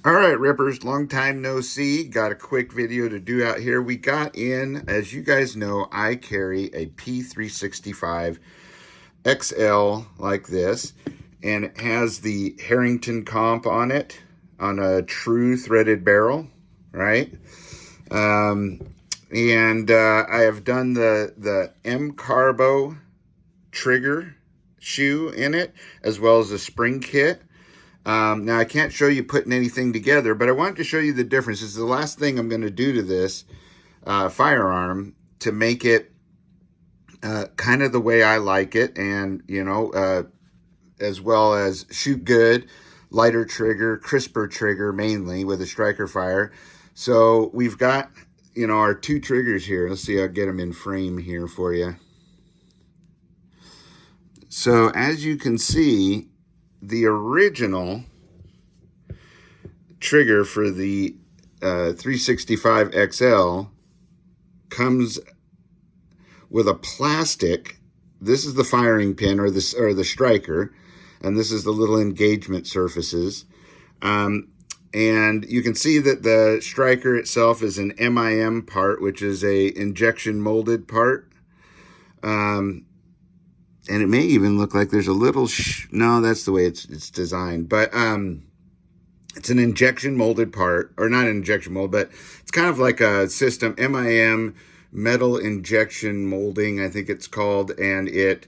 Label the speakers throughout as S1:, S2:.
S1: All right, Rippers, long time no see. Got a quick video to do out here. We got in, as you guys know, I carry a P365XL like this, and it has the Harrington comp on it, on a true threaded barrel, right? I have done the M Carbo trigger shoe in it, as well as a spring kit. Now, I can't show you putting anything together, but I wanted to show you the difference. This is the last thing I'm going to do to this firearm to make it kind of the way I like it, and, as well as shoot good, lighter trigger, crisper trigger, mainly with a striker fire. So we've got, our two triggers here. Let's see, I'll get them in frame here for you. So as you can see, the original trigger for the 365XL comes with a plastic. This is the firing pin or the striker, and this is the little engagement surfaces. And you can see that the striker itself is an MIM part, which is a injection molded part. And it may even look like there's a little, no, that's the way it's designed. But it's an injection molded part, or not an injection mold, but it's kind of like a system, MIM, metal injection molding, I think it's called. And it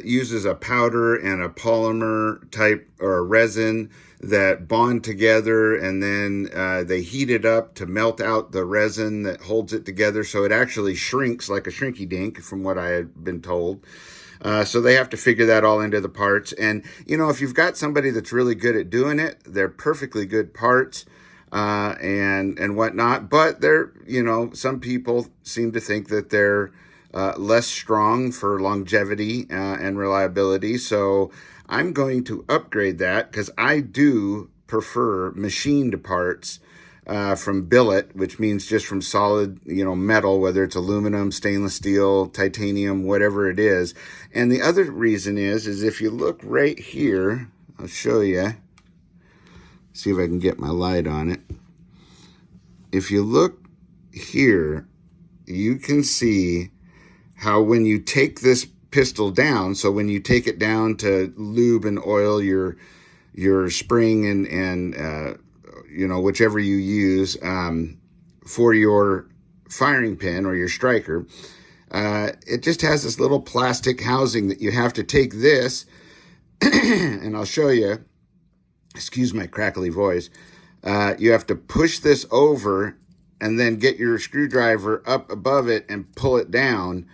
S1: uses a powder and a polymer type or a resin that bond together, and then they heat it up to melt out the resin that holds it together. So it actually shrinks like a shrinky dink, from what I had been told. So they have to figure that all into the parts. And, if you've got somebody that's really good at doing it, they're perfectly good parts and whatnot. But they're, some people seem to think that they're less strong for longevity and reliability. So I'm going to upgrade that, because I do prefer machined parts from billet, which means just from solid, metal, whether it's aluminum, stainless steel, titanium, whatever it is. And the other reason is if you look right here, I'll show you, see if I can get my light on it. If you look here, you can see how when you take this pistol down, so when you take it down to lube and oil your spring and whichever you use for your firing pin or your striker, it just has this little plastic housing that you have to take this, and I'll show you, excuse my crackly voice, you have to push this over and then get your screwdriver up above it and pull it down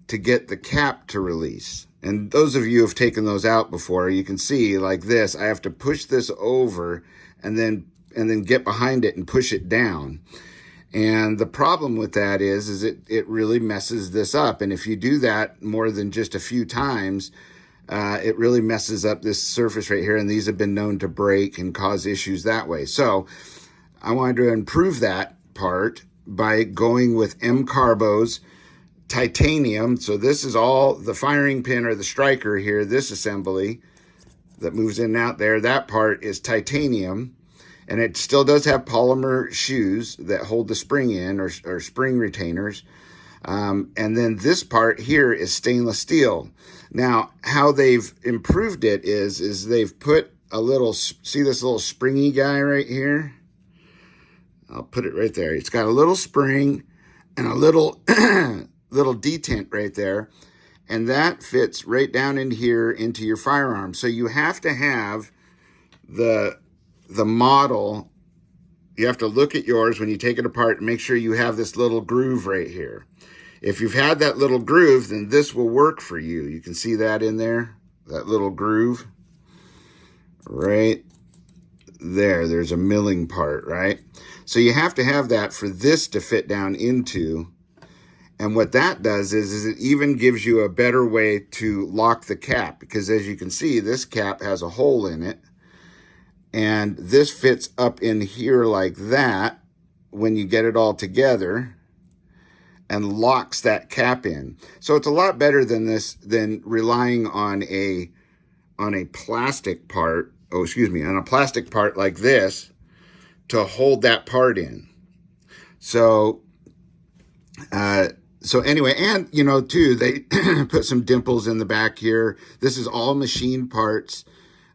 S1: to get the cap to release. And those of you who have taken those out before, you can see like this, I have to push this over and then get behind it and push it down. And the problem with that is it really messes this up. And if you do that more than just a few times, it really messes up this surface right here. And these have been known to break and cause issues that way. So I wanted to improve that part by going with M Carbo's titanium. So this is all the firing pin or the striker here, this assembly that moves in and out there, that part is titanium. And it still does have polymer shoes that hold the spring in, or spring retainers. And then this part here is stainless steel. Now, how they've improved it is they've put a little, see this little springy guy right here? I'll put it right there. It's got a little spring and a little little detent right there. And that fits right down in here into your firearm. So you have to have the model, you have to look at yours when you take it apart and make sure you have this little groove right here. If you've had that little groove, then this will work for you. You can see that in there, that little groove right there. There's a milling part, right? So you have to have that for this to fit down into. And what that does is it even gives you a better way to lock the cap, because as you can see, this cap has a hole in it. And this fits up in here like that when you get it all together, and locks that cap in. So it's a lot better than relying on a plastic part, on a plastic part like this, to hold that part in. So, so anyway, and you know, too, they put some dimples in the back here. This is all machined parts.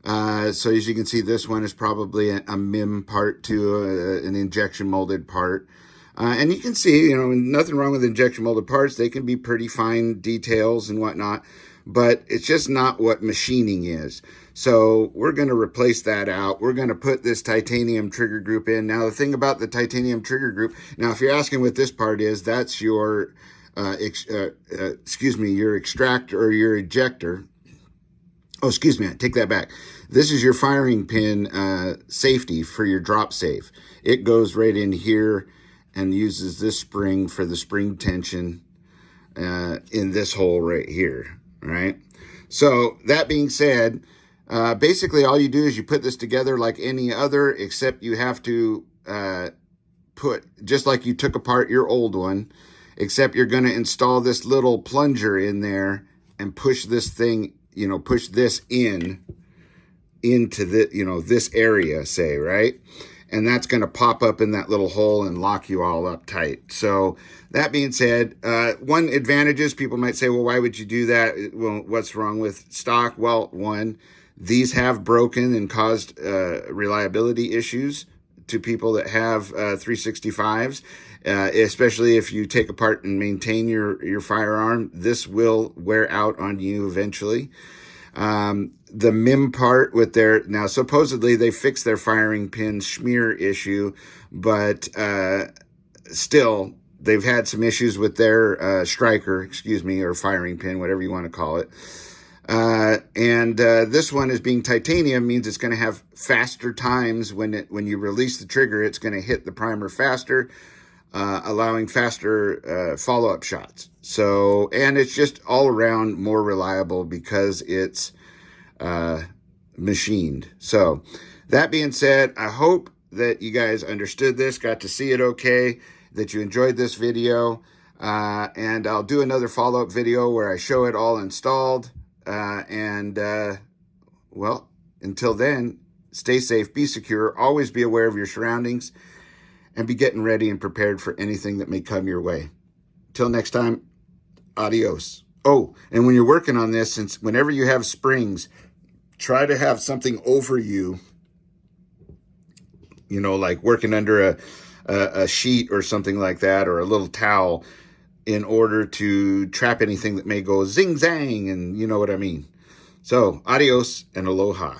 S1: So as you can see, this one is probably a MIM part to an injection molded part. And you can see, you know, nothing wrong with injection molded parts. They can be pretty fine details and whatnot, but it's just not what machining is. So we're going to replace that out. We're going to put this titanium trigger group in. Now, the thing about the titanium trigger group, now, if you're asking what this part is, that's your, your extractor or your ejector. Oh, excuse me, I take that back. This is your firing pin safety for your drop safe. It goes right in here and uses this spring for the spring tension in this hole right here, right? So that being said, basically all you do is you put this together like any other, except you have to put, just like you took apart your old one, except you're going to install this little plunger in there and push this thing, you know, push this into the, you know, this area, say, right? And that's going to pop up in that little hole and lock you all up tight. So that being said, one advantage is people might say, well, why would you do that? Well, what's wrong with stock? Well, one, these have broken and caused reliability issues to people that have 365s, especially if you take apart and maintain your firearm. This will wear out on you eventually. The MIM part with their, now supposedly they fixed their firing pin smear issue, but still they've had some issues with their striker, or firing pin, whatever you want to call it. And this one is being titanium, means it's going to have faster times when you release the trigger. It's going to hit the primer faster, allowing faster follow-up shots. So, and it's just all around more reliable because it's machined. So that being said, I hope that you guys understood this, got to see it okay, that you enjoyed this video, and I'll do another follow-up video where I show it all installed. Well, until then, stay safe, be secure, always be aware of your surroundings, and be getting ready and prepared for anything that may come your way. Till next time, adios. Oh, and when you're working on this, since whenever you have springs, try to have something over you, you know, like working under a sheet or something like that, or a little towel, in order to trap anything that may go zing zang, and you know what I mean. So, adios and aloha.